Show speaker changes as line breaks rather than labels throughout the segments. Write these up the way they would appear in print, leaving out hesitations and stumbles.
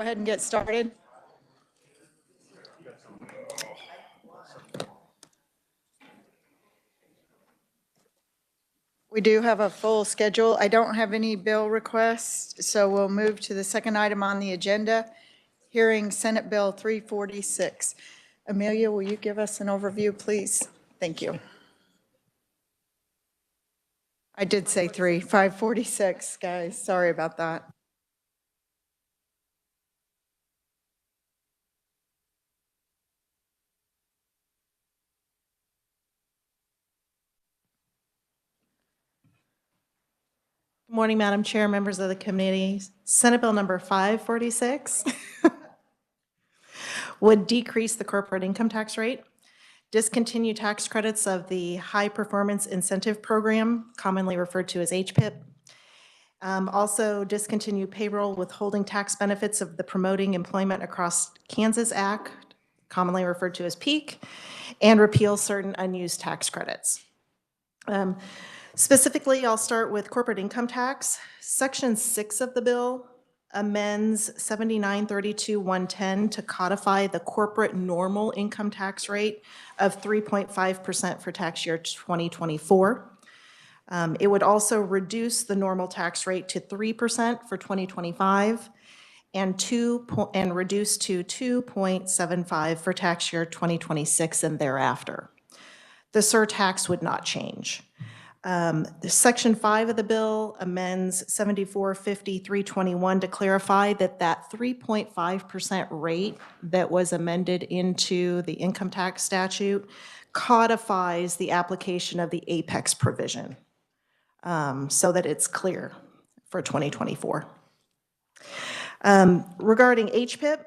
Go ahead and get started. We do have a full schedule. I don't have any bill requests, so we'll move to the second item on the agenda, hearing Senate Bill 346. Amelia, will you give us an overview, please? Thank you. I did say 546, guys. Sorry about that.
Good morning, Madam Chair, members of the committee. Senate Bill number 546 would decrease the corporate income tax rate, discontinue tax credits of the High Performance Incentive Program, commonly referred to as HPIP. Also discontinue payroll withholding tax benefits of the Promoting Employment Across Kansas Act, commonly referred to as PEAK, and repeal certain unused tax credits. Specifically, I'll start with corporate income tax. Section 6 of the bill amends 7932-110 to codify the corporate normal income tax rate of 3.5% for tax year 2024. It would also reduce the normal tax rate to 3% for 2025 and reduce to 2.75 for tax year 2026 and thereafter. The surtax would not change. The Section 5 of the bill amends 7450-321 to clarify that 3.5% rate that was amended into the income tax statute codifies the application of the apex provision so that it's clear for 2024. Regarding HPIP,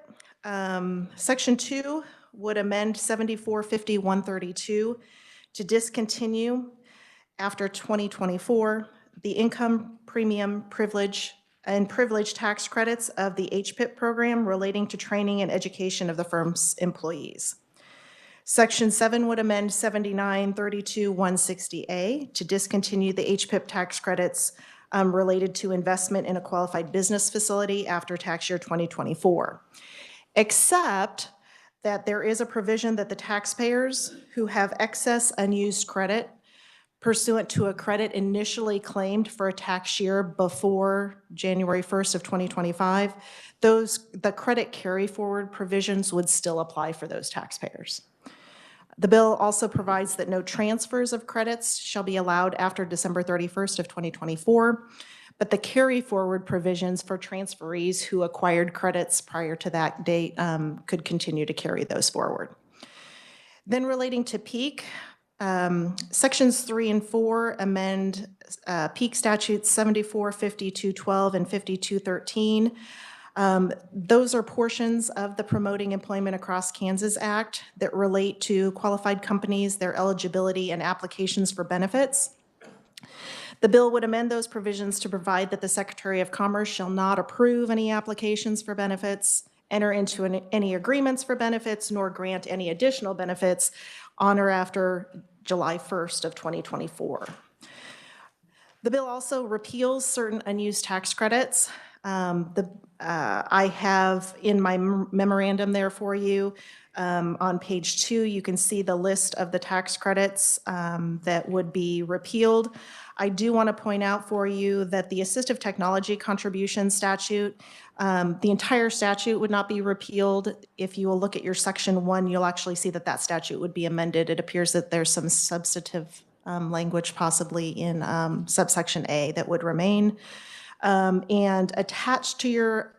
Section 2 would amend 7450-132 to discontinue after 2024, the income premium privilege and privilege tax credits of the HPIP program relating to training and education of the firm's employees. Section 7 would amend 7932-160A to discontinue the HPIP tax credits related to investment in a qualified business facility after tax year 2024, except that there is a provision that the taxpayers who have excess unused credit pursuant to a credit initially claimed for a tax year before January 1st of 2025, the credit carry forward provisions would still apply for those taxpayers. The bill also provides that no transfers of credits shall be allowed after December 31st of 2024, but the carry forward provisions for transferees who acquired credits prior to that date could continue to carry those forward. Then relating to PEAK, Sections 3 and 4 amend PEAK statutes 7452-12 and 5213. Those are portions of the Promoting Employment Across Kansas Act that relate to qualified companies, their eligibility, and applications for benefits. The bill would amend those provisions to provide that the Secretary of Commerce shall not approve any applications for benefits, enter into any agreements for benefits, nor grant any additional benefits on or after July 1st of 2024. The bill also repeals certain unused tax credits. I have in my memorandum there for you, on page 2, you can see the list of the tax credits that would be repealed. I do want to point out for you that the assistive technology contribution statute, the entire statute would not be repealed. If you will look at your section 1, you'll actually see that statute would be amended. It appears that there's some substantive language possibly in subsection A that would remain. And attached to your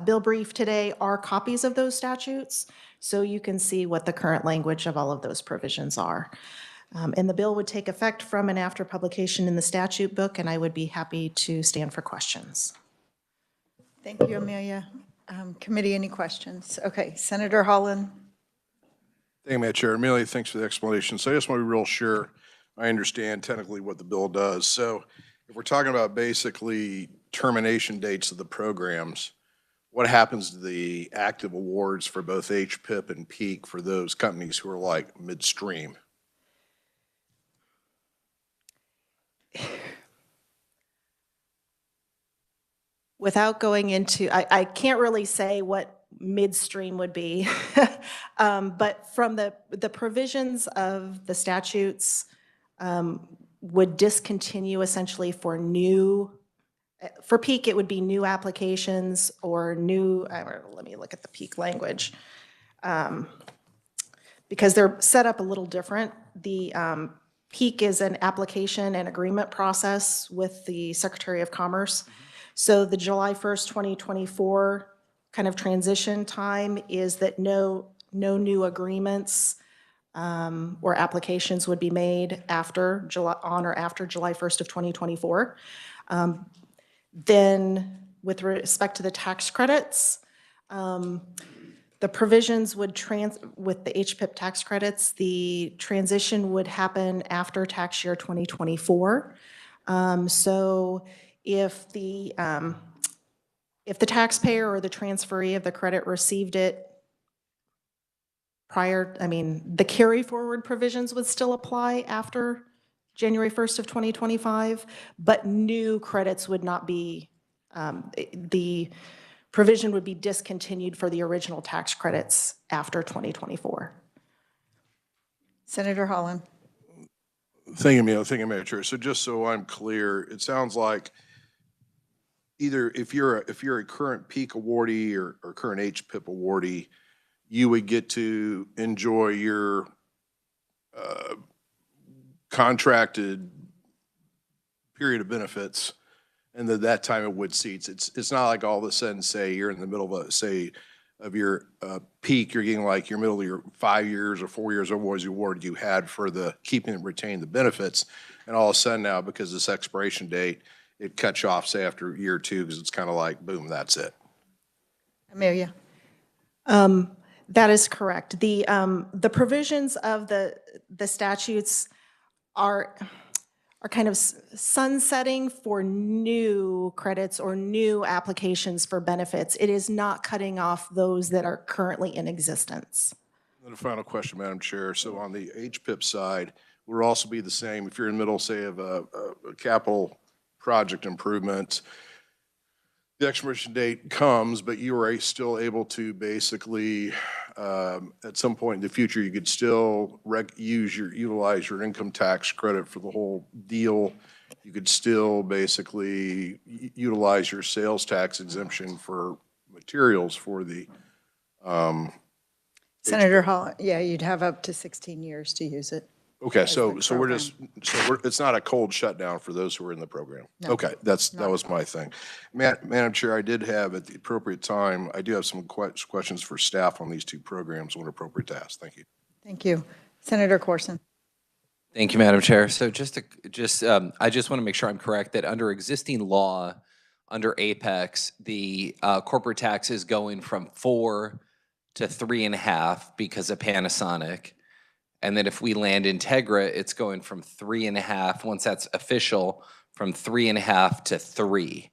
bill brief today are copies of those statutes, so you can see what the current language of all of those provisions are. And the bill would take effect from and after publication in the statute book, and I would be happy to stand for questions.
Thank you, Amelia. Committee, any questions? Okay, Senator Holland.
Thank you, Madam Chair. Amelia, thanks for the explanation. So I just want to be real sure I understand technically what the bill does. So if we're talking about basically termination dates of the programs, what happens to the active awards for both HPIP and PEAK for those companies who are like midstream?
Without going into, I can't really say what midstream would be. But from the provisions of the statutes would discontinue essentially for peak, it would be new applications or new, let me look at the peak language. Because they're set up a little different. The peak is an application and agreement process with the Secretary of Commerce. So the July 1st, 2024 kind of transition time is that no new agreements or applications would be made on or after July 1st of 2024. Then with respect to the tax credits, the provisions would with the HPIP tax credits, the transition would happen after tax year 2024. So if the taxpayer or the transferee of the credit received it prior, the carry forward provisions would still apply after January 1st of 2025, but new credits would not be, the provision would be discontinued for the original tax credits after 2024.
Senator Holland.
Thank you, Madam Chair. So just so I'm clear, it sounds like either if you're a current peak awardee or current HPIP awardee, you would get to enjoy your contracted period of benefits, and that time it would cease. It's not like all of a sudden, say you're in the middle of your peak, you're getting like your middle of your 5 years or 4 years, or what was the award you had for the keeping and retain the benefits, and all of a sudden now, because of this expiration date, it cuts you off, say after year 2, because it's kind of like, boom, that's it.
Amelia.
That is correct. The provisions of the statutes are kind of sunsetting for new credits or new applications for benefits. It is not cutting off those that are currently in existence.
And a final question, Madam Chair. So on the HPIP side, will also be the same if you're in the middle, say, of a capital project improvement, the expiration date comes, but you are still able to basically, at some point in the future, you could still utilize your income tax credit for the whole deal. You could still basically utilize your sales tax exemption for materials for the.
Senator Holland, yeah, you'd have up to 16 years to use it.
Okay, so it's not a cold shutdown for those who are in the program.
No,
Okay, that was my thing. Madam Chair, I did have at the appropriate time, I do have some questions for staff on these two programs when appropriate to ask. Thank you.
Thank you. Senator Corson.
Thank you, Madam Chair. So I just want to make sure I'm correct that under existing law, under Apex, the corporate tax is going from 4 to 3.5 because of Panasonic. And then if we land Integra, it's going from 3.5, once that's official, from 3.5 to 3.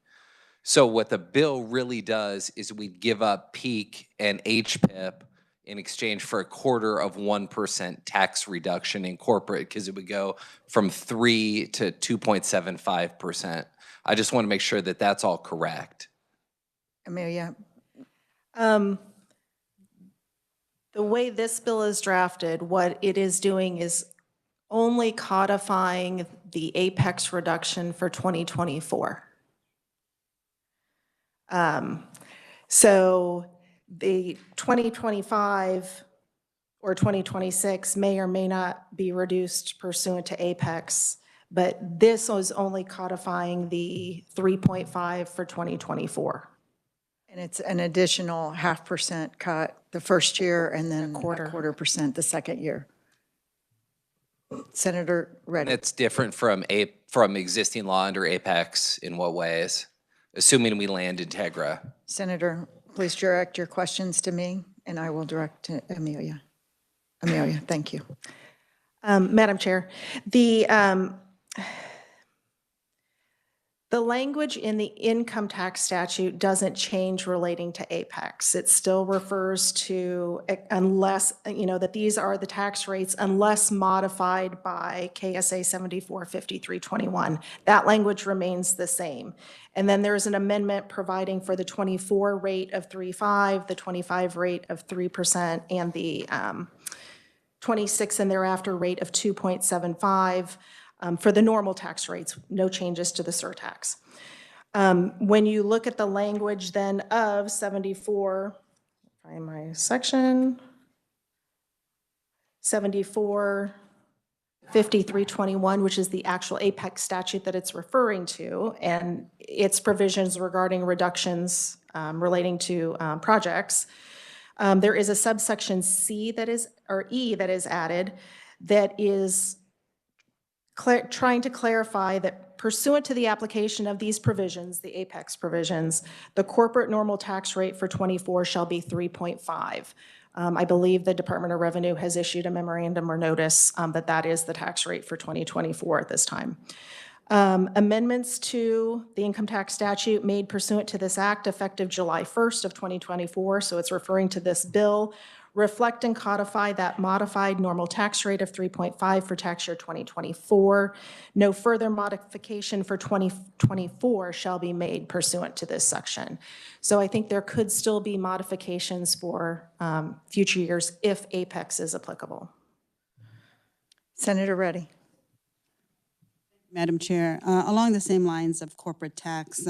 So what the bill really does is we give up peak and HPIP in exchange for 0.25% tax reduction in corporate, because it would go from 3 to 2.75%. I just want to make sure that that's all correct.
Amelia.
The way this bill is drafted, what it is doing is only codifying the apex reduction for 2024. So the 2025 or 2026 may or may not be reduced pursuant to apex, but this was only codifying the 3.5 for 2024.
And it's an additional 0.5% cut the first year and then 0.25% the second year. Senator Reddick.
It's different from existing law under Apex in what ways? Assuming we land Integra.
Senator, please direct your questions to me, and I will direct to Amelia. Amelia, thank you.
Madam Chair, The language in the income tax statute doesn't change relating to Apex. It still refers to unless, that these are the tax rates unless modified by KSA 745321. That language remains the same. And then there's an amendment providing for the 24 rate of 3.5, the 25 rate of 3%, and the 26 and thereafter rate of 2.75. For the normal tax rates, no changes to the surtax. When you look at the language then of 74, find my section, 745321, which is the actual Apex statute that it's referring to, and its provisions regarding reductions relating to projects, there is a subsection C that is, or E that is added that is trying to clarify that pursuant to the application of these provisions, the Apex provisions, the corporate normal tax rate for 24 shall be 3.5. I believe the Department of Revenue has issued a memorandum or notice that that is the tax rate for 2024 at this time. Amendments to the income tax statute made pursuant to this act effective July 1st of 2024, so it's referring to this bill, reflect and codify that modified normal tax rate of 3.5 for tax year 2024. No further modification for 2024 shall be made pursuant to this section. So I think there could still be modifications for future years if Apex is applicable.
Senator Reddy.
Madam Chair, along the same lines of corporate tax,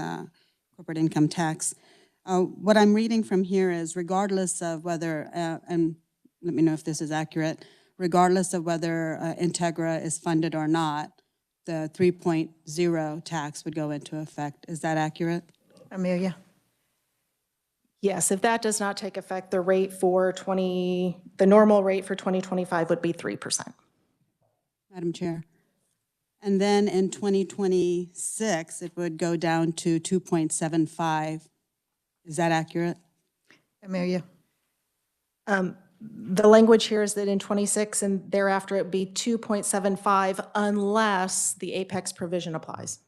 corporate income tax, what I'm reading from here is regardless of whether, and let me know if this is accurate, regardless of whether Integra is funded or not, the 3.0 tax would go into effect. Is that accurate?
Amelia.
Yes, if that does not take effect, the rate for the normal rate for 2025 would be 3%.
Madam Chair. And then in 2026, it would go down to 2.75. Is that accurate?
Amelia.
The language here is that in 26 and thereafter it would be 2.75 unless the Apex provision applies.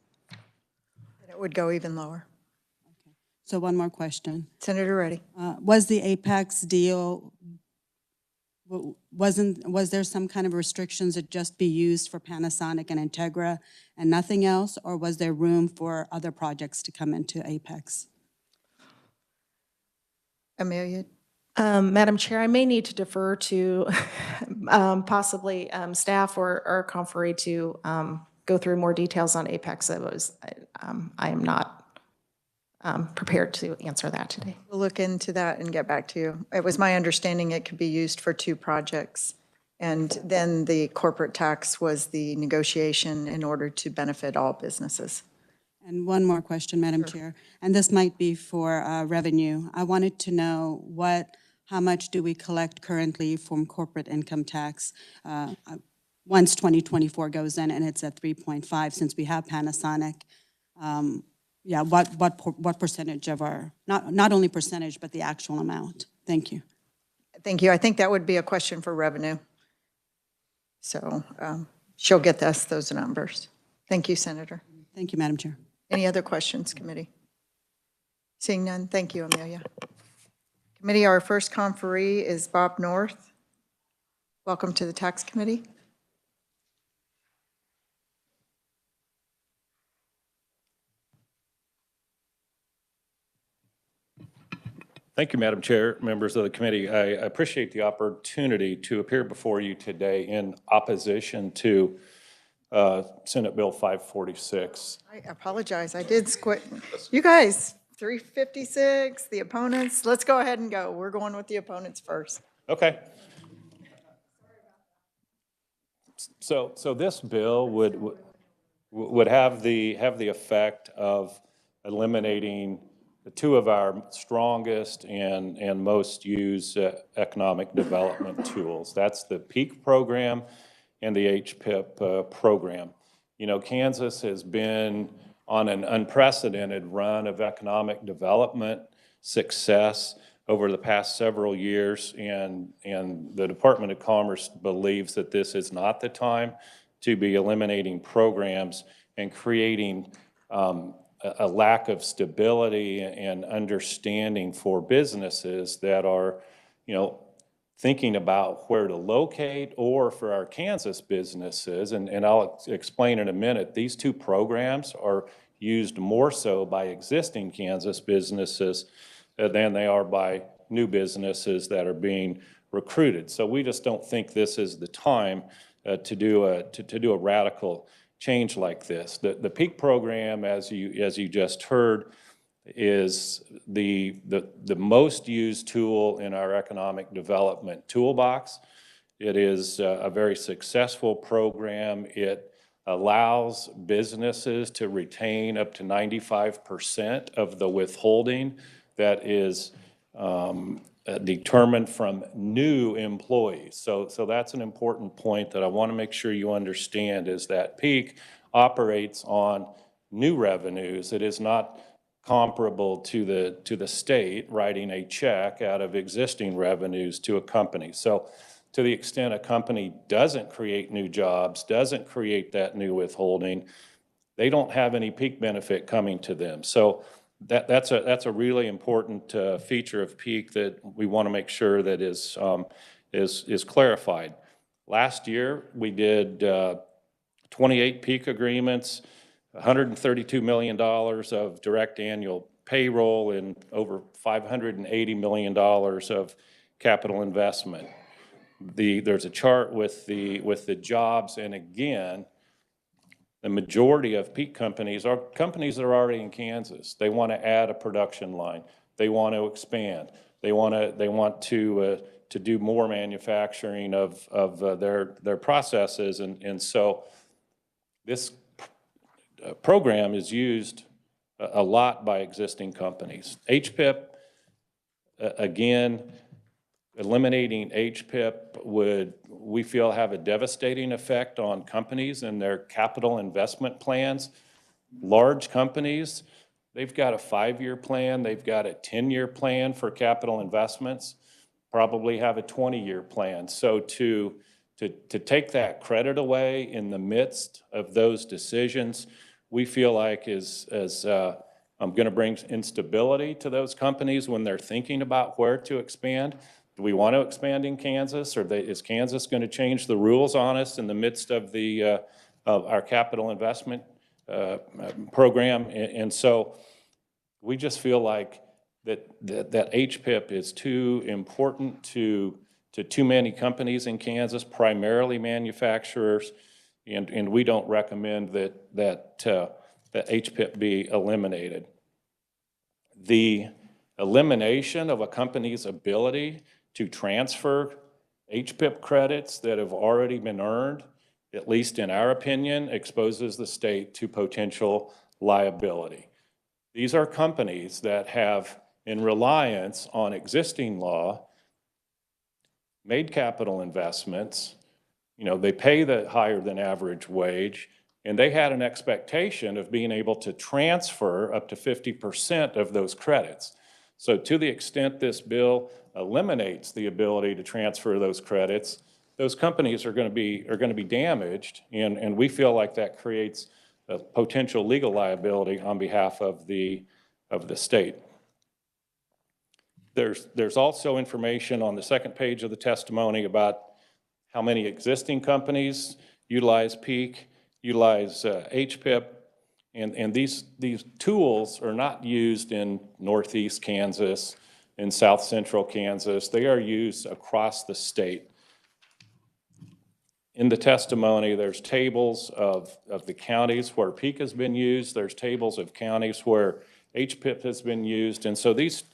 It would go even lower.
Okay. So one more question.
Senator Reddy.
Was the Apex deal, was there some kind of restrictions that just be used for Panasonic and Integra and nothing else, or was there room for other projects to come into Apex?
Amelia.
Madam Chair, I may need to defer to possibly staff or Conferee to go through more details on Apex. I am not prepared to answer that today.
We'll look into that and get back to you. It was my understanding it could be used for 2 projects. And then the corporate tax was the negotiation in order to benefit all businesses.
And one more question, Madam Chair, and this might be for revenue. I wanted to know how much do we collect currently from corporate income tax once 2024 goes in and it's at 3.5, since we have Panasonic. Yeah, what percentage of our, not only percentage, but the actual amount? Thank you.
Thank you. I think that would be a question for revenue. So she'll get us those numbers. Thank you, Senator.
Thank you, Madam Chair.
Any other questions, committee? Seeing none, thank you, Amelia. Committee, our first conferee is Bob North. Welcome to the Tax Committee.
Thank you, Madam Chair, members of the committee. I appreciate the opportunity to appear before you today in opposition to Senate Bill 546.
I apologize, I did squint. You guys, 356, the opponents, let's go ahead and go. We're going with the opponents first.
Okay. So this bill would have the effect of eliminating 2 of our strongest and most used economic development tools. That's the PEAK program and the HPIP program. You know, Kansas has been on an unprecedented run of economic development success over the past several years, and the Department of Commerce believes that this is not the time to be eliminating programs and creating a lack of stability and understanding for businesses that are, thinking about where to locate, or for our Kansas businesses, and I'll explain in a minute, these two programs are used more so by existing Kansas businesses than they are by new businesses that are being recruited. So we just don't think this is the time to do a radical change like this. The PEAK program, as you just heard, is the most used tool in our economic development toolbox. It is a very successful program. It allows businesses to retain up to 95% of the withholding that is determined from new employees. So that's an important point that I want to make sure you understand, is that PEAK operates on new revenues. It is not comparable to the state writing a check out of existing revenues to a company. So to the extent a company doesn't create new jobs, doesn't create that new withholding, they don't have any PEAK benefit coming to them. So that's a really important feature of PEAK that we want to make sure that is clarified. Last year, we did 28 PEAK agreements, $132 million of direct annual payroll, and over $580 million of capital investment. There's a chart with the jobs, and again, the majority of PEAK companies are companies that are already in Kansas. They want to add a production line. They want to expand. They want to do more manufacturing of their processes, and so this program is used a lot by existing companies. HPIP, again, eliminating HPIP would, we feel, have a devastating effect on companies and their capital investment plans. Large companies, they've got a 5-year plan, they've got a 10-year plan for capital investments, probably have a 20-year plan. So to take that credit away in the midst of those decisions, we feel like is going to bring instability to those companies when they're thinking about where to expand. Do we want to expand in Kansas, or is Kansas going to change the rules on us in the midst of of our capital investment program? And so we just feel like that HPIP is too important to too many companies in Kansas, primarily manufacturers, and we don't recommend that HPIP be eliminated. The elimination of a company's ability to transfer HPIP credits that have already been earned, at least in our opinion, exposes the state to potential liability. These are companies that have, in reliance on existing law, made capital investments. They pay the higher than average wage, and they had an expectation of being able to transfer up to 50% of those credits. So to the extent this bill eliminates the ability to transfer those credits, those companies are going to be damaged, and we feel like that creates a potential legal liability on behalf of the state. There's also information on the second page of the testimony about how many existing companies utilize PEAK, utilize HPIP, and these tools are not used in Northeast Kansas, in South Central Kansas. They are used across the state. In the testimony, there's tables of the counties where PEAK has been used. There's tables of counties where HPIP has been used, and so these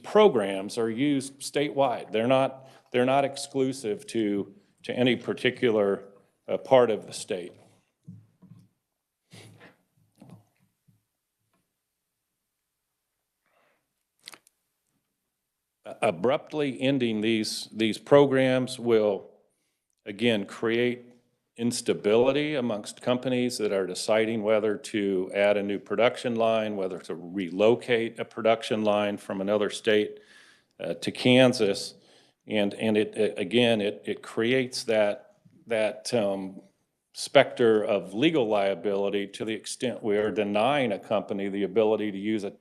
programs are used statewide. They're not exclusive to any particular part of the state. Abruptly ending these programs will, again, create instability amongst companies that are deciding whether to add a new production line, whether to relocate a production line from another state to Kansas, and it creates that specter of legal liability to the extent we are denying a company the ability to use a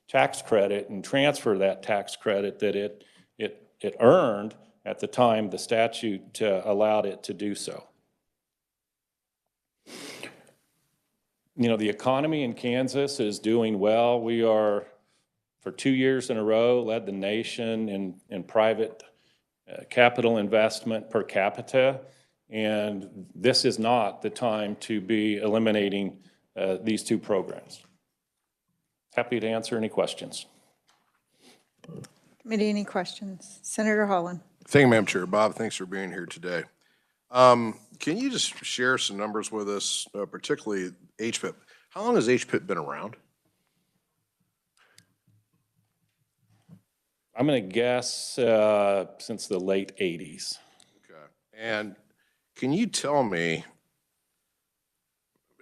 tax credit and transfer that tax credit that it earned at the time the statute allowed it to do so. You know, the economy in Kansas is doing well. We are, for 2 years in a row, led the nation in private capital investment per capita. And this is not the time to be eliminating these two programs. Happy to answer any questions.
Committee, any questions? Senator Holland?
Thank you, Madam Chair. Bob, thanks for being here today. Can you just share some numbers with us, particularly HPIP? How long has HPIP been around?
I'm going to guess since the late 80s.
Okay. And can you tell me,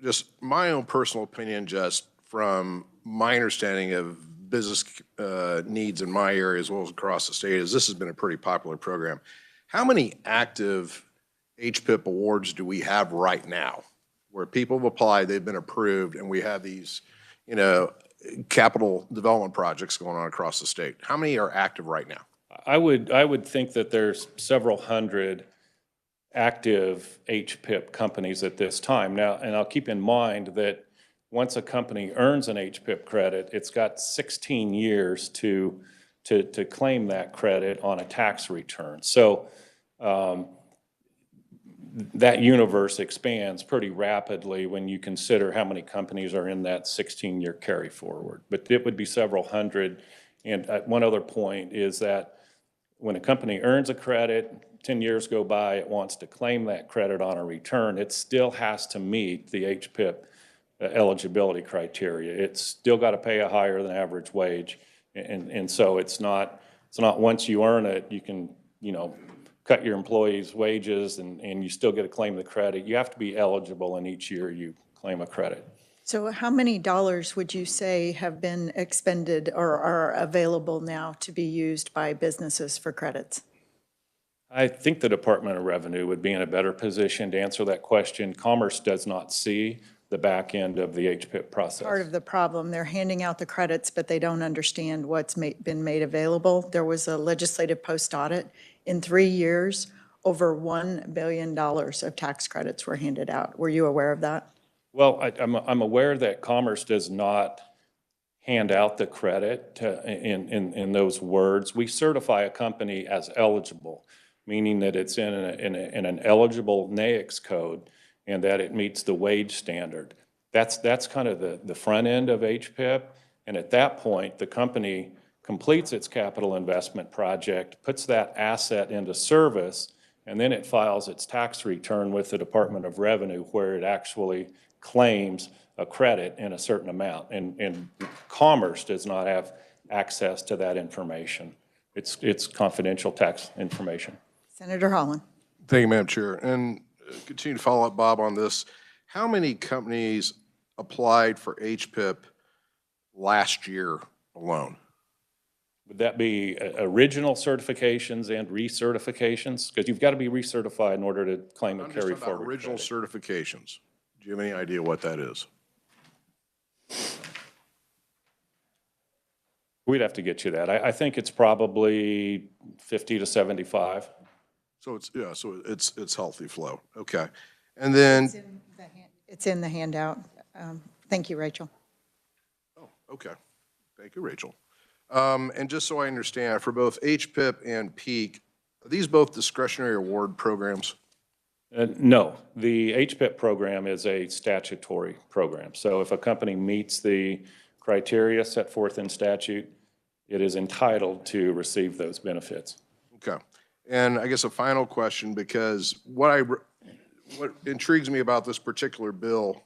just my own personal opinion, just from my understanding of business needs in my area as well as across the state, is this has been a pretty popular program. How many active HPIP awards do we have right now where people have applied, they've been approved, and we have these, you know, capital development projects going on across the state? How many are active right now?
I would think that there's several hundred active HPIP companies at this time. Now, and I'll keep in mind that once a company earns an HPIP credit, it's got 16 years to claim that credit on a tax return. So that universe expands pretty rapidly when you consider how many companies are in that 16-year carry forward. But it would be several hundred. And one other point is that when a company earns a credit, 10 years go by, it wants to claim that credit on a return, it still has to meet the HPIP eligibility criteria. It's still got to pay a higher than average wage. And so it's not once you earn it, you can, you know, cut your employees' wages and you still get to claim the credit. You have to be eligible in each year you claim a credit.
So how many dollars would you say have been expended or are available now to be used by businesses for credits?
I think the Department of Revenue would be in a better position to answer that question. Commerce does not see the back end of the HPIP process.
Part of the problem, they're handing out the credits, but they don't understand what's been made available. There was a legislative post-audit. In 3 years, over $1 billion of tax credits were handed out. Were you aware of that?
Well, I'm aware that Commerce does not hand out the credit in those words. We certify a company as eligible, meaning that it's in an eligible NAICS code and that it meets the wage standard. That's kind of the front end of HPIP. And at that point, the company completes its capital investment project, puts that asset into service, and then it files its tax return with the Department of Revenue where it actually claims a credit in a certain amount. And Commerce does not have access to that information. It's confidential tax information.
Senator Holland?
Thank you, Madam Chair. And continue to follow up, Bob, on this. How many companies applied for HPIP last year alone?
Would that be original certifications and recertifications? Because you've got to be recertified in order to claim a carry forward.
Original certifications. Do you have any idea what that is?
We'd have to get you that. I think it's probably 50 to 75.
So it's, yeah, so it's healthy flow. Okay. And then,
It's in the handout. Thank you, Rachel.
oh, okay. Thank you, Rachel. And just so I understand, for both HPIP and PEAK, are these both discretionary award programs?
No, the HPIP program is a statutory program. So if a company meets the criteria set forth in statute, it is entitled to receive those benefits.
Okay. And I guess a final question, because what intrigues me about this particular bill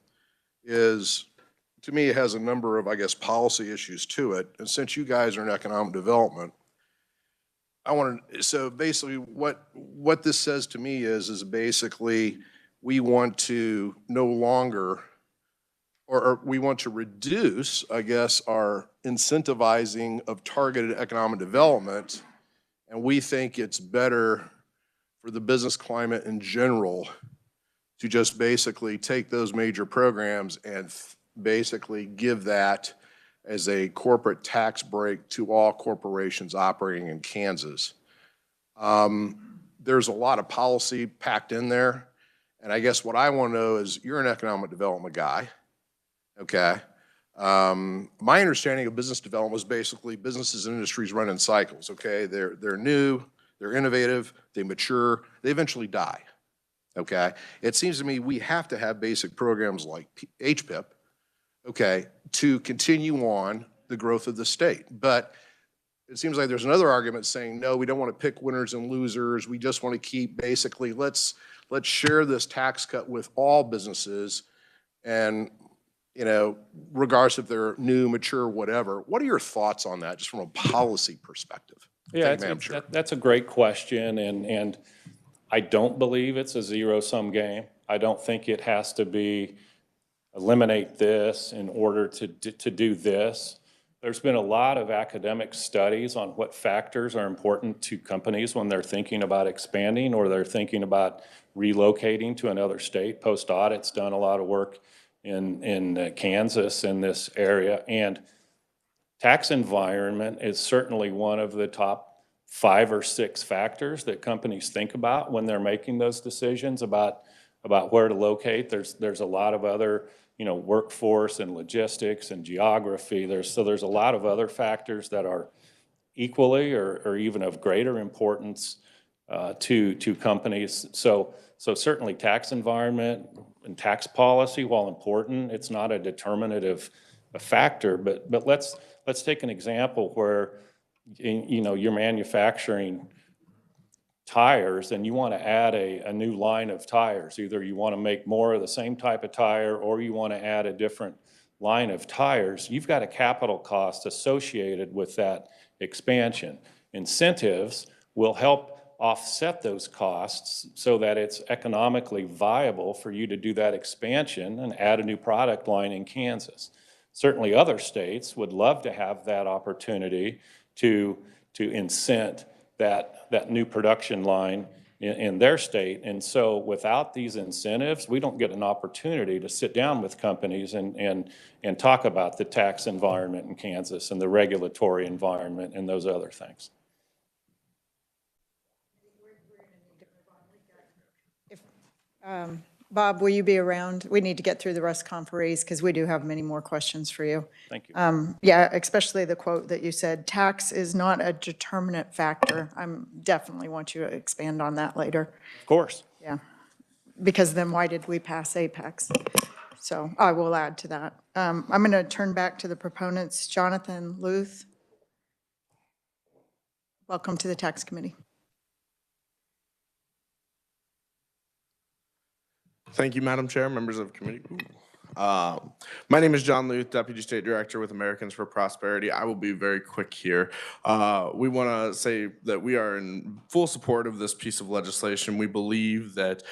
is, to me, it has a number of, I guess, policy issues to it. And since you guys are in economic development, so basically what this says to me is basically we want to no longer, or we want to reduce, I guess, our incentivizing of targeted economic development. And we think it's better for the business climate in general to just basically take those major programs and basically give that as a corporate tax break to all corporations operating in Kansas. There's a lot of policy packed in there. And I guess what I want to know is, you're an economic development guy, okay? My understanding of business development is basically businesses and industries run in cycles, okay? They're new, they're innovative, they mature, they eventually die, okay? It seems to me we have to have basic programs like HPIP, okay, to continue on the growth of the state. But it seems like there's another argument saying, no, we don't want to pick winners and losers. We just want to keep basically, let's share this tax cut with all businesses, and, you know, regardless if they're new, mature, whatever. What are your thoughts on that, just from a policy perspective?
Yeah,
Thank you, Madam Chair.
that's a great question, and I don't believe it's a zero-sum game. I don't think it has to be eliminate this in order to do this. There's been a lot of academic studies on what factors are important to companies when they're thinking about expanding or they're thinking about relocating to another state. Post Audit's done a lot of work in Kansas in this area, and tax environment is certainly one of the top 5 or 6 factors that companies think about when they're making those decisions about where to locate. There's a lot of other, you know, workforce and logistics and geography. There's a lot of other factors that are equally or even of greater importance to companies. So certainly tax environment and tax policy, while important, it's not a determinative factor. But let's take an example where, you know, you're manufacturing tires and you want to add a new line of tires. Either you want to make more of the same type of tire or you want to add a different line of tires. You've got a capital cost associated with that expansion. Incentives will help offset those costs so that it's economically viable for you to do that expansion and add a new product line in Kansas. Certainly other states would love to have that opportunity to incent that new production line in their state. And so without these incentives, we don't get an opportunity to sit down with companies and talk about the tax environment in Kansas and the regulatory environment and those other things.
Bob, will you be around? We need to get through the rest conferees because we do have many more questions for you.
Thank you.
Yeah, especially the quote that you said, tax is not a determinant factor. I'm definitely want you to expand on that later.
Of course.
Yeah, because then why did we pass Apex? So I will add to that. I'm going to turn back to the proponents. Jonathan Luth. Welcome to the Tax Committee.
Thank you, Madam Chair, members of the committee. My name is John Luth, Deputy State Director with Americans for Prosperity. I will be very quick here. We want to say that we are in full support of this piece of legislation. We believe that,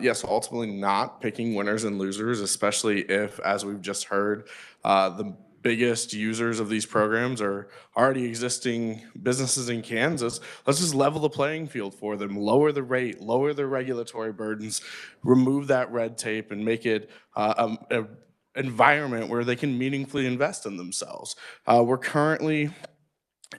yes, ultimately not picking winners and losers, especially if, as we've just heard, the biggest users of these programs are already existing businesses in Kansas. Let's just level the playing field for them, lower the rate, lower their regulatory burdens, remove that red tape, and make it an environment where they can meaningfully invest in themselves. We're currently,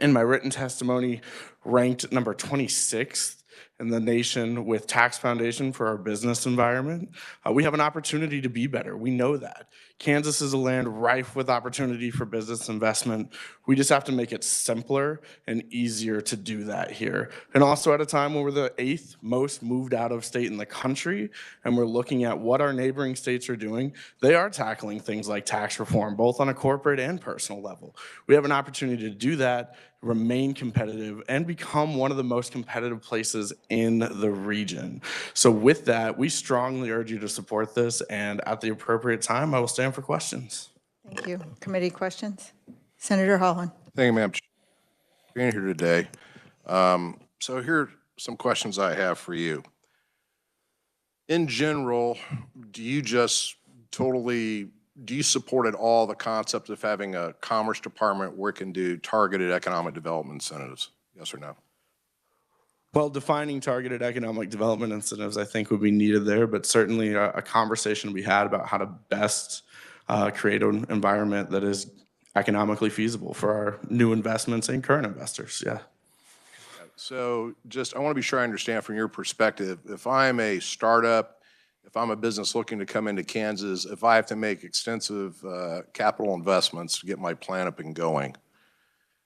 in my written testimony, ranked number 26th in the nation with Tax Foundation for our business environment. We have an opportunity to be better. We know that. Kansas is a land rife with opportunity for business investment. We just have to make it simpler and easier to do that here. And also at a time when we're the 8th most moved out of state in the country, and we're looking at what our neighboring states are doing, they are tackling things like tax reform, both on a corporate and personal level. We have an opportunity to do that, remain competitive, and become one of the most competitive places in the region. So with that, we strongly urge you to support this, and at the appropriate time, I will stand for questions.
Thank you. Committee questions? Senator Holland.
Thank you, Madam Chair, for being here today. So here are some questions I have for you. In general, do you support at all the concept of having a Commerce Department where it can do targeted economic development incentives? Yes or no?
Well, defining targeted economic development incentives, I think, would be needed there, but certainly a conversation we had about how to best create an environment that is economically feasible for our new investments and current investors. Yeah.
So just, I want to be sure I understand from your perspective, if I'm a startup, if I'm a business looking to come into Kansas, if I have to make extensive capital investments to get my plant up and going,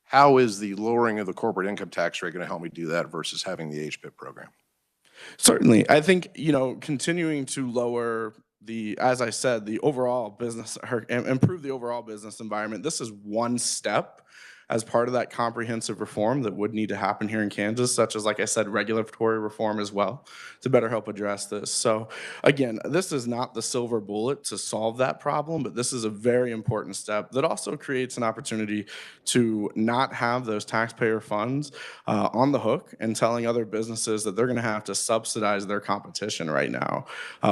how is the lowering of the corporate income tax rate going to help me do that versus having the HPIP program?
Certainly. I think, continuing to lower as I said, the overall business, or improve the overall business environment, this is one step as part of that comprehensive reform that would need to happen here in Kansas, such as, like I said, regulatory reform as well, to better help address this. So again, this is not the silver bullet to solve that problem, but this is a very important step that also creates an opportunity to not have those taxpayer funds on the hook and telling other businesses that they're going to have to subsidize their competition right now,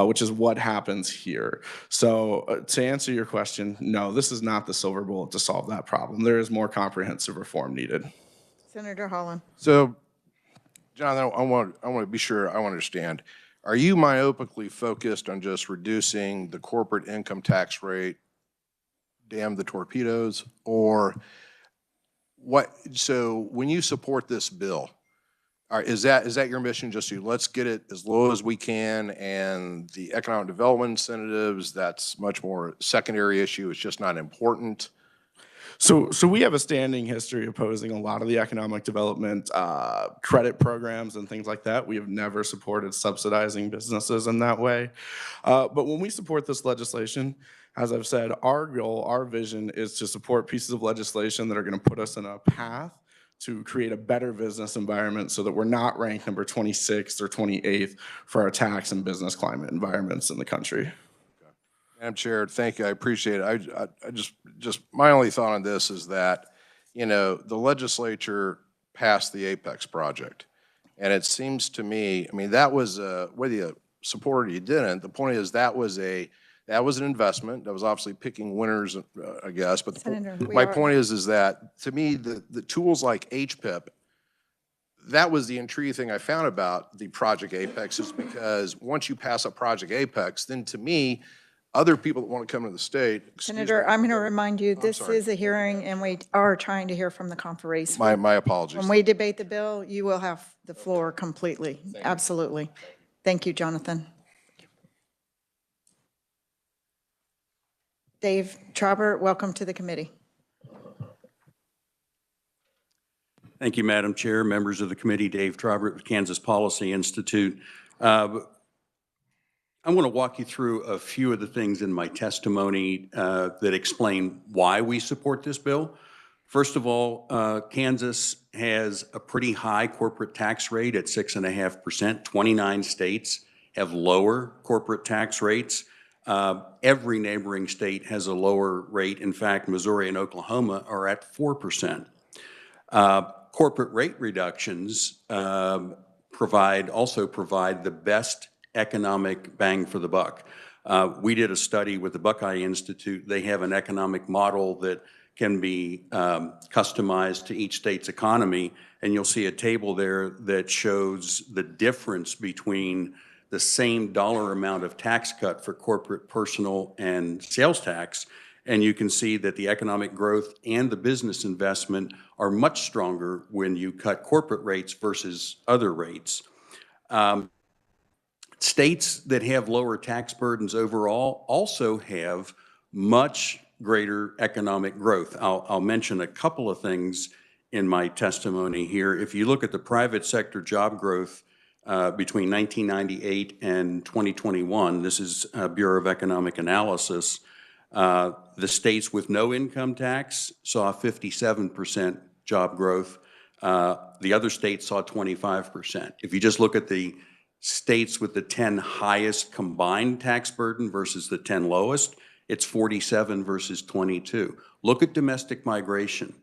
which is what happens here. So to answer your question, no, this is not the silver bullet to solve that problem. There is more comprehensive reform needed.
Senator Holland.
So, Jonathan, I want to be sure I understand. Are you myopically focused on just reducing the corporate income tax rate, damn the torpedoes, or what? So when you support this bill, is that your mission, just to let's get it as low as we can, and the economic development incentives, that's much more secondary issue, it's just not important?
So we have a standing history opposing a lot of the economic development credit programs and things like that. We have never supported subsidizing businesses in that way. But when we support this legislation, as I've said, our goal, our vision is to support pieces of legislation that are going to put us in a path to create a better business environment so that we're not ranked number 26th or 28th for our tax and business climate environments in the country.
Madam Chair, thank you. I appreciate it. I just my only thought on this is that, the legislature passed the Apex project. And it seems to me, I mean, that was, whether you support it or you didn't, the point is that was an investment. That was obviously picking winners, I guess. But my point is that, to me, the tools like HPIP, that was the intriguing thing I found about the Project Apex, is because once you pass up Project Apex, then to me, other people that want to come to the state.
Senator, I'm going to remind you, this is a hearing, and we are trying to hear from the conferees.
My apologies.
When we debate the bill, you will have the floor completely. Absolutely. Thank you, Jonathan. Dave Traubert, welcome to the committee.
Thank you, Madam Chair, members of the committee. Dave Traubert with Kansas Policy Institute. I want to walk you through a few of the things in my testimony that explain why we support this bill. First of all, Kansas has a pretty high corporate tax rate at 6.5%. 29 states have lower corporate tax rates. Every neighboring state has a lower rate. In fact, Missouri and Oklahoma are at 4%. Corporate rate reductions also provide the best economic bang for the buck. We did a study with the Buckeye Institute. They have an economic model that can be customized to each state's economy, and you'll see a table there that shows the difference between the same dollar amount of tax cut for corporate, personal, and sales tax, and you can see that the economic growth and the business investment are much stronger when you cut corporate rates versus other rates. States that have lower tax burdens overall also have much greater economic growth. I'll mention a couple of things in my testimony here. If you look at the private sector job growth between 1998 and 2021, this is Bureau of Economic Analysis, the states with no income tax saw 57% job growth. The other states saw 25%. If you just look at the states with the 10 highest combined tax burden versus the 10 lowest, it's 47 versus 22. Look at domestic migration.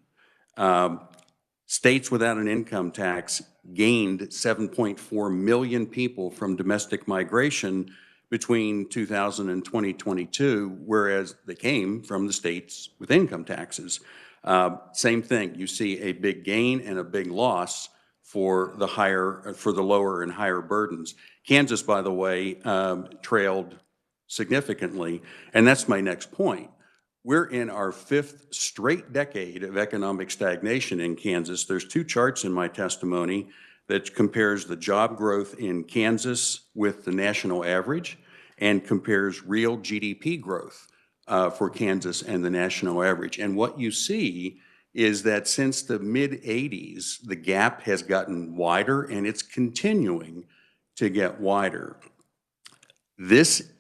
States without an income tax gained 7.4 million people from domestic migration between 2000 and 2022, whereas they came from the states with income taxes. Same thing, you see a big gain and a big loss for the lower and higher burdens. Kansas, by the way, trailed significantly, and that's my next point. We're in our 5th straight decade of economic stagnation in Kansas. There's 2 charts in my testimony that compares the job growth in Kansas with the national average and compares real GDP growth for Kansas and the national average. And what you see is that since the mid-'80s, the gap has gotten wider and it's continuing to get wider. This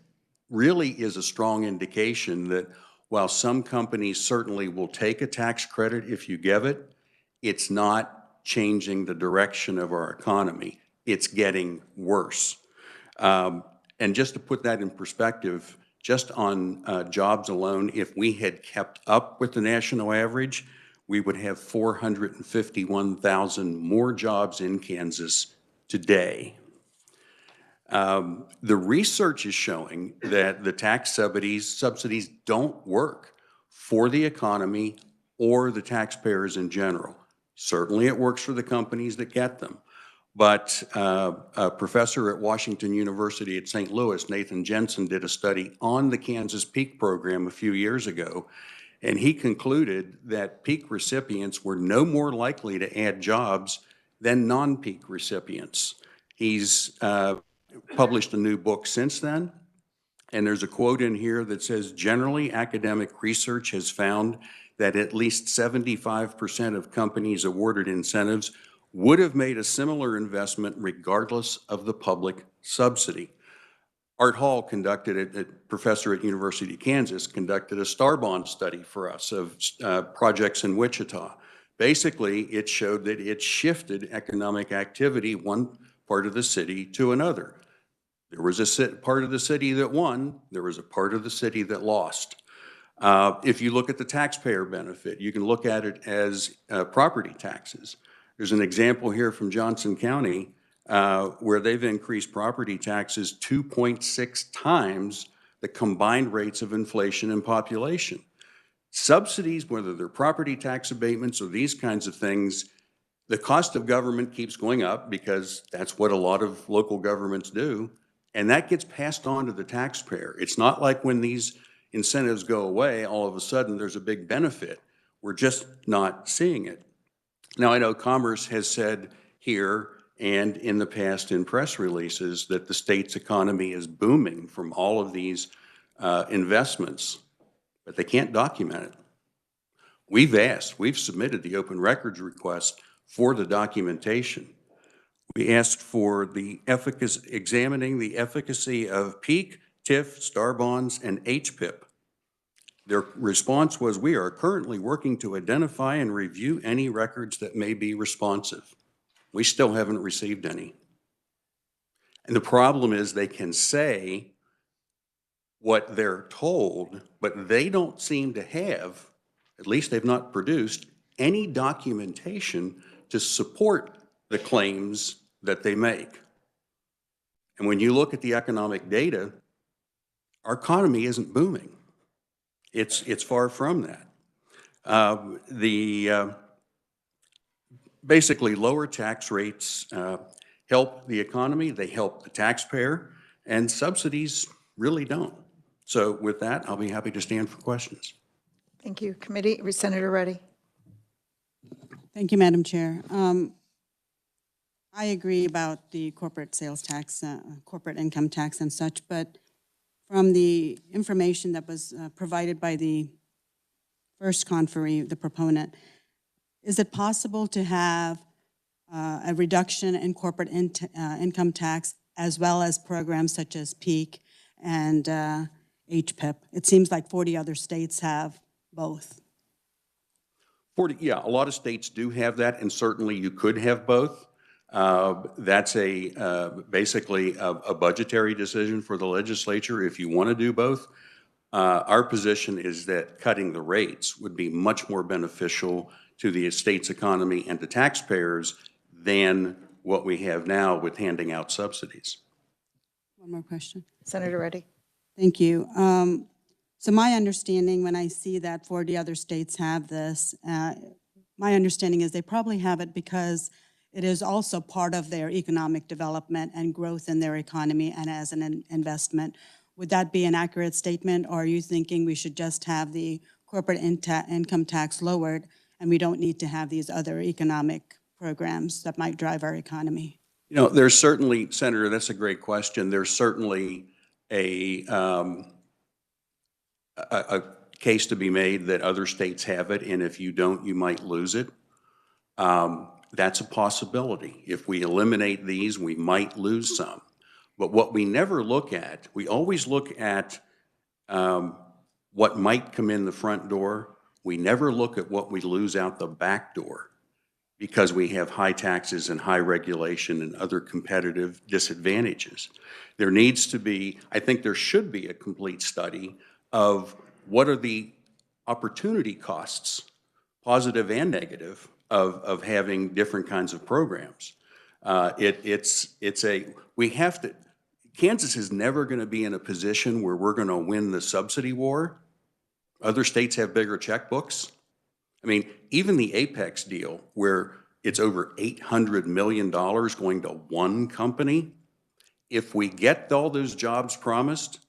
really is a strong indication that while some companies certainly will take a tax credit if you give it, it's not changing the direction of our economy. It's getting worse. And just to put that in perspective, just on jobs alone, if we had kept up with the national average, we would have 451,000 more jobs in Kansas today. The research is showing that the tax subsidies don't work for the economy or the taxpayers in general. Certainly it works for the companies that get them. But a professor at Washington University at St. Louis, Nathan Jensen, did a study on the Kansas PEAK program a few years ago, and he concluded that PEAK recipients were no more likely to add jobs than non-PEAK recipients. He's published a new book since then, and there's a quote in here that says, generally, academic research has found that at least 75% of companies awarded incentives would have made a similar investment regardless of the public subsidy. Art Hall a professor at University of Kansas, conducted a star bond study for us of projects in Wichita. Basically, it showed that it shifted economic activity one part of the city to another. There was a part of the city that won, there was a part of the city that lost. If you look at the taxpayer benefit, you can look at it as property taxes. There's an example here from Johnson County where they've increased property taxes 2.6 times the combined rates of inflation and population. Subsidies, whether they're property tax abatements or these kinds of things, the cost of government keeps going up because that's what a lot of local governments do, and that gets passed on to the taxpayer. It's not like when these incentives go away, all of a sudden there's a big benefit. We're just not seeing it. Now, I know Commerce has said here and in the past in press releases that the state's economy is booming from all of these investments, but they can't document it. We've submitted the open records request for the documentation. We asked for the examining the efficacy of PEAK, TIF, star bonds, and HPIP. Their response was, we are currently working to identify and review any records that may be responsive. We still haven't received any. And the problem is they can say what they're told, but they don't seem to have, at least they've not produced, any documentation to support the claims that they make. And when you look at the economic data, our economy isn't booming. It's far from that. Basically, lower tax rates help the economy, they help the taxpayer, and subsidies really don't. So with that, I'll be happy to stand for questions.
Thank you. Committee, Senator Reddy.
Thank you, Madam Chair. I agree about the corporate sales tax, corporate income tax and such, but from the information that was provided by the first conferee, the proponent, is it possible to have a reduction in corporate income tax as well as programs such as PEAK and HPIP? It seems like 40 other states have both.
Yeah, a lot of states do have that, and certainly you could have both. That's basically a budgetary decision for the legislature if you want to do both. Our position is that cutting the rates would be much more beneficial to the state's economy and to taxpayers than what we have now with handing out subsidies.
One more question.
Senator Reddy.
Thank you. So my understanding, when I see that 40 other states have this, my understanding is they probably have it because it is also part of their economic development and growth in their economy and as an investment. Would that be an accurate statement, or are you thinking we should just have the corporate income tax lowered and we don't need to have these other economic programs that might drive our economy?
You know, there's certainly, Senator, that's a great question. There's certainly a case to be made that other states have it, and if you don't, you might lose it. That's a possibility. If we eliminate these, we might lose some. But what we never look at, we always look at what might come in the front door. We never look at what we lose out the back door because we have high taxes and high regulation and other competitive disadvantages. There needs to be, I think there should be a complete study of what are the opportunity costs, positive and negative, of having different kinds of programs. We have to, Kansas is never going to be in a position where we're going to win the subsidy war. Other states have bigger checkbooks. I mean, even the Apex deal, where it's over $800 million going to one company, if we get all those jobs promised,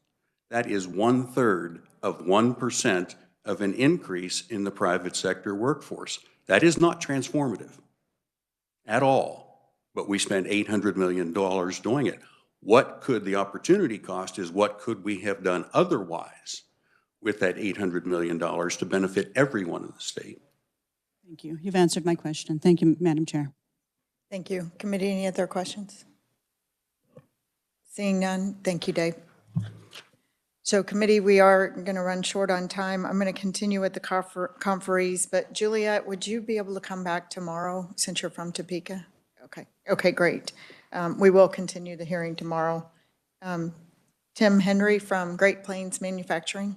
that is 1/3 of 1% of an increase in the private sector workforce. That is not transformative at all, but we spent $800 million doing it. What could the opportunity cost is what could we have done otherwise with that $800 million to benefit everyone in the state?
Thank you. You've answered my question. Thank you, Madam Chair.
Thank you. Committee, any other questions? Seeing none, thank you, Dave. So committee, we are going to run short on time. I'm going to continue with the conferees, but Juliet, would you be able to come back tomorrow since you're from Topeka? Okay, great. We will continue the hearing tomorrow. Tim Henry from Great Plains Manufacturing.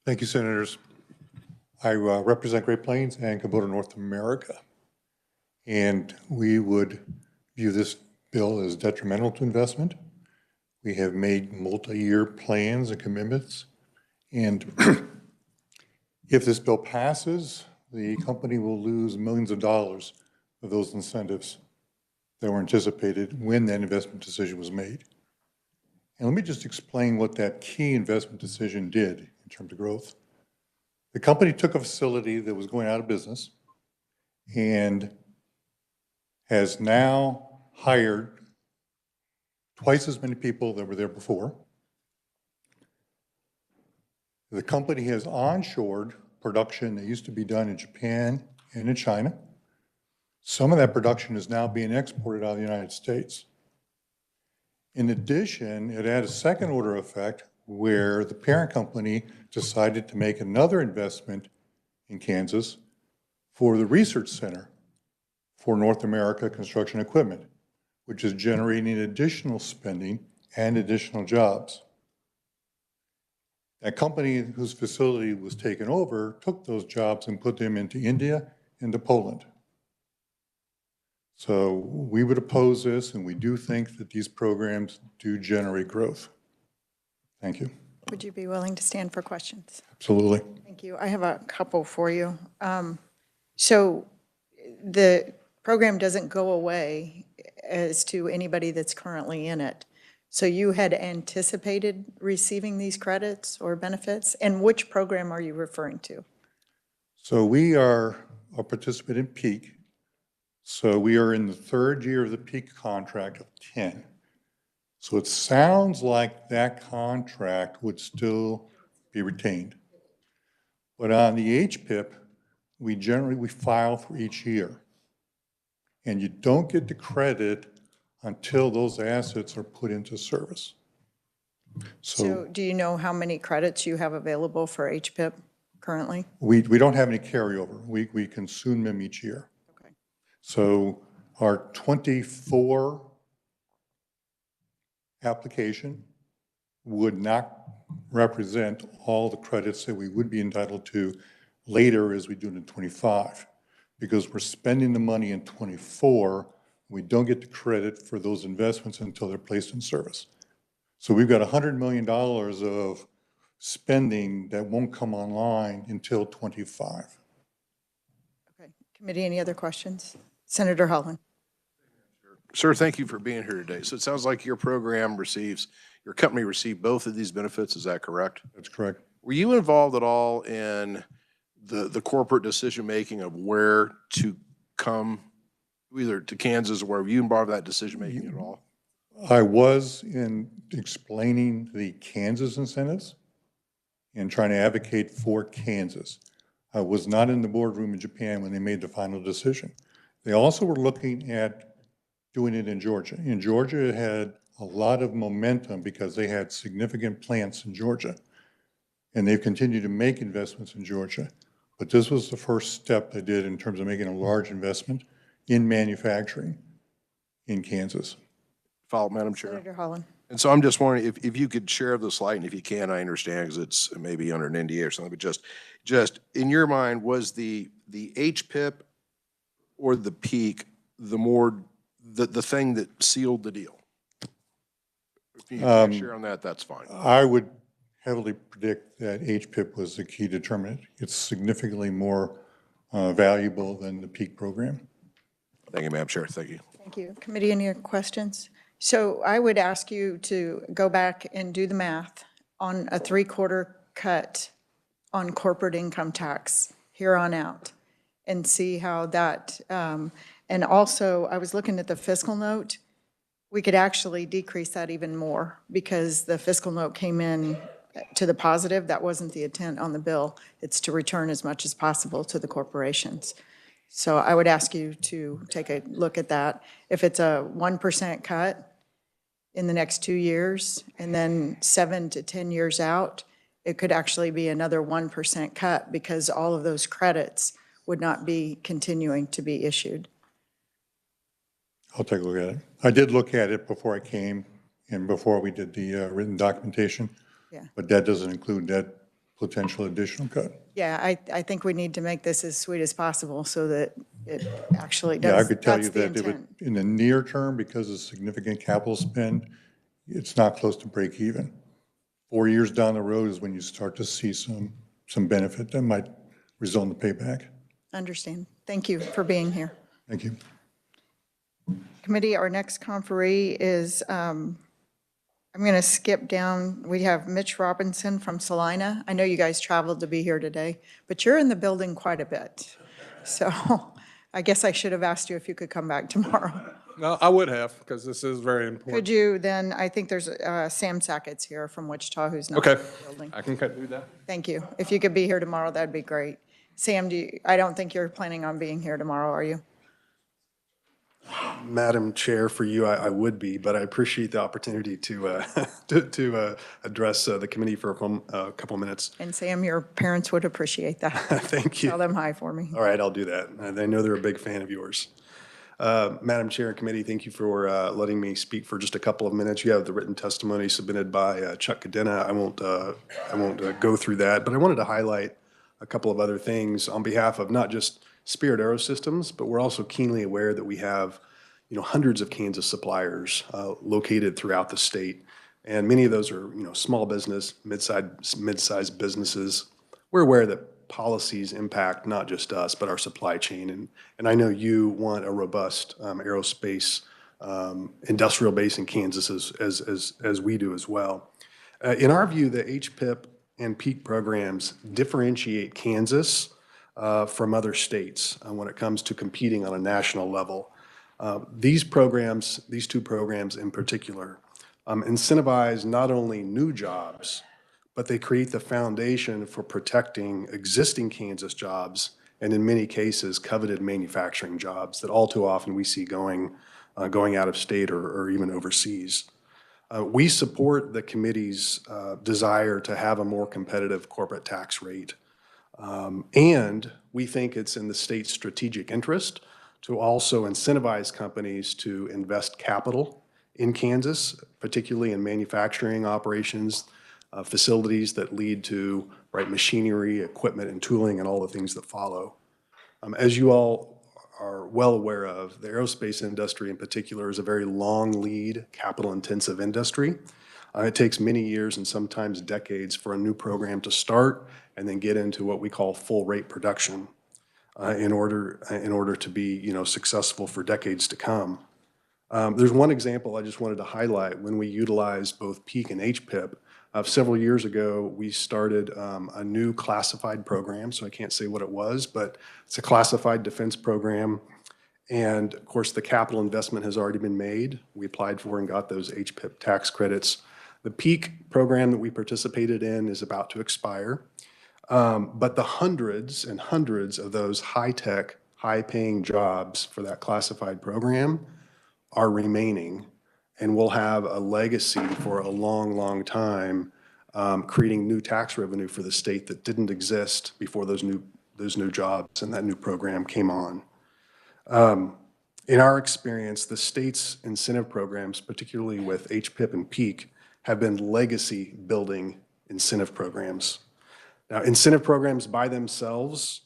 Thank you, Senators. I represent Great Plains and Kubota, North America. And we would view this bill as detrimental to investment. We have made multi-year plans and commitments. And if this bill passes, the company will lose millions of dollars of those incentives that were anticipated when that investment decision was made. And let me just explain what that key investment decision did in terms of growth. The company took a facility that was going out of business and has now hired twice as many people that were there before. The company has onshored production that used to be done in Japan and in China. Some of that production is now being exported out of the United States. In addition, it had a second order effect where the parent company decided to make another investment in Kansas for the research center for North America construction equipment, which is generating additional spending and additional jobs. That company whose facility was taken over took those jobs and put them into India and to Poland. So we would oppose this, and we do think that these programs do generate growth. Thank you.
Would you be willing to stand for questions?
Absolutely.
Thank you. I have a couple for you. So the program doesn't go away as to anybody that's currently in it. So you had anticipated receiving these credits or benefits? And which program are you referring to?
So we are a participant in PEAK. So we are in the third year of the PEAK contract of 10. So it sounds like that contract would still be retained. But on the HPIP, we file for each year. And you don't get the credit until those assets are put into service.
So do you know how many credits you have available for HPIP currently?
We don't have any carryover. We consume them each year.
Okay.
So our 24 application would not represent all the credits that we would be entitled to later as we do it in 25, because we're spending the money in 24, we don't get the credit for those investments until they're placed in service. So we've got $100 million of spending that won't come online until '25.
Okay. Committee, any other questions? Senator Holland?
Sir, thank you for being here today. So it sounds like your your company received both of these benefits, is that correct?
That's correct.
Were you involved at all in the corporate decision-making of where to come, either to Kansas, or were you involved in that decision-making at all?
I was in explaining the Kansas incentives and trying to advocate for Kansas. I was not in the boardroom in Japan when they made the final decision. They also were looking at doing it in Georgia. And Georgia had a lot of momentum because they had significant plants in Georgia. And they've continued to make investments in Georgia. But this was the first step they did in terms of making a large investment in manufacturing in Kansas.
Follow, Madam Chair.
Senator Holland?
And so I'm just wondering if you could share the slide, and if you can, I understand because it's maybe under an NDA or something, but just in your mind, was the HPIP or the peak the thing that sealed the deal? If you can share on that, that's fine.
I would heavily predict that HPIP was the key determinant. It's significantly more valuable than the peak program.
Thank you, Madam Chair. Thank you.
Thank you. Committee, any questions? So I would ask you to go back and do the math on a 3/4 cut on corporate income tax here on out and see how that, and also I was looking at the fiscal note. We could actually decrease that even more because the fiscal note came in to the positive. That wasn't the intent on the bill. It's to return as much as possible to the corporations. So I would ask you to take a look at that. If it's a 1% cut in the next 2 years, and then 7 to 10 years out, it could actually be another 1% cut because all of those credits would not be continuing to be issued.
I'll take a look at it. I did look at it before I came and before we did the written documentation.
Yeah.
But that doesn't include that potential additional cut.
Yeah, I think we need to make this as sweet as possible so that it actually
Yeah, I
does.
could tell you
That's the
that it would,
intent.
in the near term, because of significant capital spend, it's not close to break even. 4 years down the road is when you start to see some benefit that might result in the payback.
Understand. Thank you for being here.
Thank you.
Committee, our next conferee is, I'm going to skip down. We have Mitch Robinson from Salina. I know you guys traveled to be here today, but you're in the building quite a bit. So I guess I should have asked you if you could come back tomorrow.
No, I would have, because this is very important.
Could you then, I think there's Sam Sackett's here from Wichita who's not
Okay,
in the building.
I can do that.
Thank you. If you could be here tomorrow, that'd be great. Sam, I don't think you're planning on being here tomorrow, are you?
Madam Chair, for you, I would be, but I appreciate the opportunity to to address the committee for a couple minutes.
And Sam, your parents would appreciate that.
Thank you.
Tell them hi for me.
All right, I'll do that. I know they're a big fan of yours. Madam Chair and committee, thank you for letting me speak for just a couple of minutes. You have the written testimony submitted by Chuck Cadena. I won't go through that, but I wanted to highlight a couple of other things on behalf of not just Spirit Aerosystems, but we're also keenly aware that we have, hundreds of Kansas suppliers located throughout the state, and many of those are, small business, mid-sized businesses. We're aware that policies impact not just us, but our supply chain, and I know you want a robust aerospace industrial base in Kansas as we do as well. In our view, the HPIP and PEAK programs differentiate Kansas from other states when it comes to competing on a national level. These two programs in particular, incentivize not only new jobs, but they create the foundation for protecting existing Kansas jobs and in many cases coveted manufacturing jobs that all too often we see going out of state or even overseas. We support the committee's desire to have a more competitive corporate tax rate. And we think it's in the state's strategic interest to also incentivize companies to invest capital in Kansas, particularly in manufacturing operations, facilities that lead to machinery, equipment, and tooling, and all the things that follow. As you all are well aware of, the aerospace industry in particular is a very long lead, capital-intensive industry. It takes many years and sometimes decades for a new program to start and then get into what we call full rate production in order to be, successful for decades to come. There's one example I just wanted to highlight when we utilized both peak and HPIP. Several years ago, we started a new classified program, so I can't say what it was, but it's a classified defense program. And of course, the capital investment has already been made. We applied for and got those HPIP tax credits. The peak program that we participated in is about to expire. But the hundreds and hundreds of those high-tech, high-paying jobs for that classified program are remaining and will have a legacy for a long, long time, creating new tax revenue for the state that didn't exist before those new jobs and that new program came on. In our experience, the state's incentive programs, particularly with HPIP and PEAK, have been legacy building incentive programs. Now, incentive programs by themselves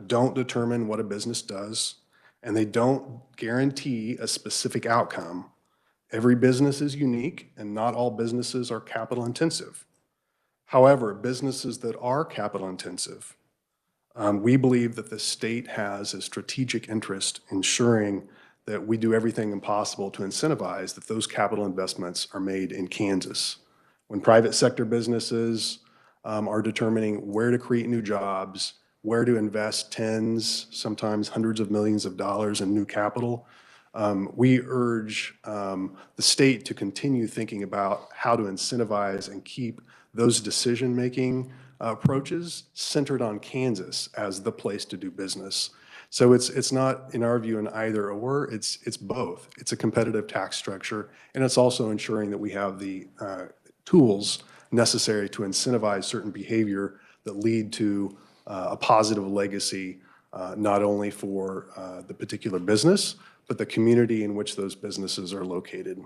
don't determine what a business does, and they don't guarantee a specific outcome. Every business is unique, and not all businesses are capital intensive. However, businesses that are capital intensive, we believe that the state has a strategic interest in ensuring that we do everything possible to incentivize that those capital investments are made in Kansas. When private sector businesses are determining where to create new jobs, where to invest tens, sometimes hundreds of millions of dollars in new capital, we urge the state to continue thinking about how to incentivize and keep those decision-making approaches centered on Kansas as the place to do business. So it's not, in our view, an either or, it's both. It's a competitive tax structure, and it's also ensuring that we have the tools necessary to incentivize certain behavior that lead to a positive legacy, not only for the particular business, but the community in which those businesses are located.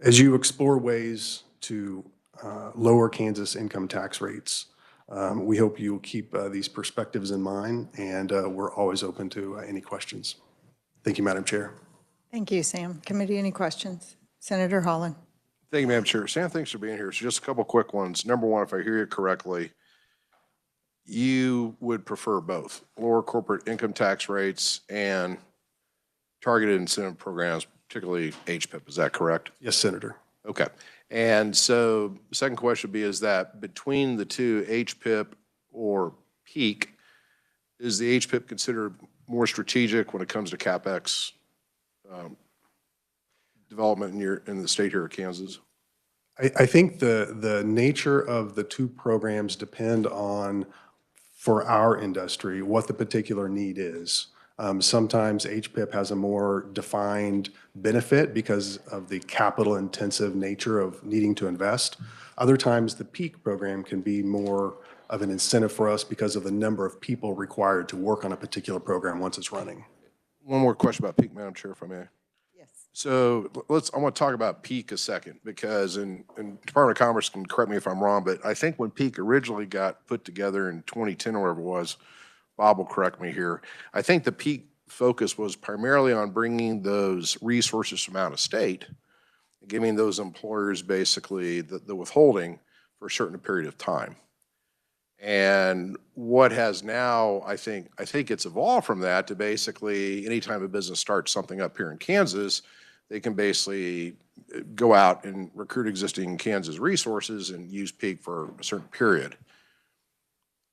As you explore ways to lower Kansas income tax rates, we hope you'll keep these perspectives in mind, and we're always open to any questions. Thank you, Madam Chair.
Thank you, Sam. Committee, any questions? Senator Holland.
Thank you, Madam Chair. Sam, thanks for being here. So just a couple quick ones. Number one, if I hear you correctly, you would prefer both lower corporate income tax rates and targeted incentive programs, particularly HPIP. Is that correct?
Yes, Senator.
Okay. And so the second question would be, is that between the two, HPIP or PEAK, is the HPIP considered more strategic when it comes to CapEx development in the state here of Kansas?
I think the nature of the two programs depend on, for our industry, what the particular need is. Sometimes HPIP has a more defined benefit because of the capital intensive nature of needing to invest. Other times the PEAK program can be more of an incentive for us because of the number of people required to work on a particular program once it's running.
One more question about PEAK, Madam Chair, if I may.
Yes.
So I want to talk about PEAK a second, because and Department of Commerce can correct me if I'm wrong, but I think when PEAK originally got put together in 2010 or whatever it was, Bob will correct me here, I think the PEAK focus was primarily on bringing those resources from out of state and giving those employers basically the withholding for a certain period of time. And what has now, I think it's evolved from that to basically anytime a business starts something up here in Kansas, they can basically go out and recruit existing Kansas resources and use PEAK for a certain period.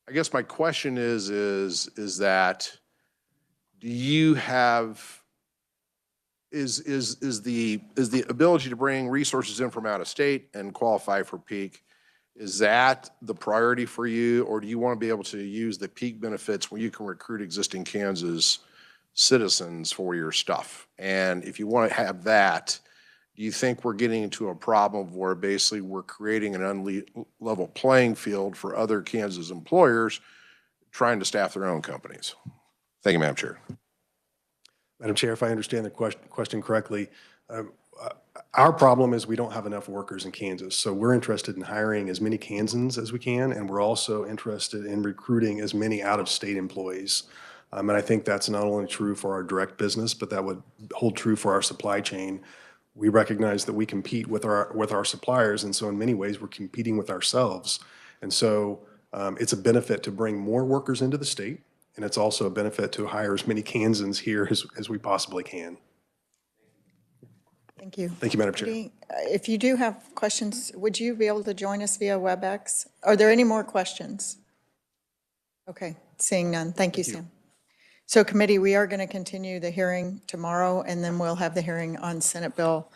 I guess my question is that do you have, is the ability to bring resources in from out of state and qualify for PEAK, is that the priority for you, or do you want to be able to use the PEAK benefits where you can recruit existing Kansas citizens for your stuff? And if you want to have that, do you think we're getting into a problem where basically we're creating an unlevel playing field for other Kansas employers trying to staff their own companies? Thank you, Madam Chair.
Madam Chair, if I understand the question correctly, our problem is we don't have enough workers in Kansas. So we're interested in hiring as many Kansans as we can, and we're also interested in recruiting as many out-of-state employees. And I think that's not only true for our direct business, but that would hold true for our supply chain. we recognize that we compete with our suppliers, and so in many ways, we're competing with ourselves. And so it's a benefit to bring more workers into the state, and it's also a benefit to hire as many Kansans here as we possibly can.
Thank you.
Thank you, Madam Chair.
If you do have questions, would you be able to join us via WebEx? Are there any more questions? Okay, seeing none. Thank you, Sam. So committee, we are going to continue the hearing tomorrow, and then we'll have the hearing on Senate Bill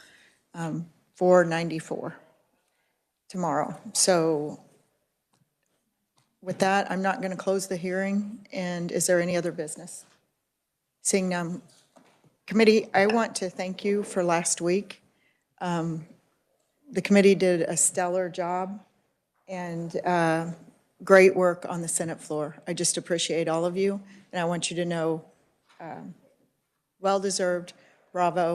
494 tomorrow. So with that, I'm not going to close the hearing. And is there any other business? Seeing none. Committee, I want to thank you for last week. The committee did a stellar job and great work on the Senate floor. I just appreciate all of you, and I want you to know, well-deserved, bravo.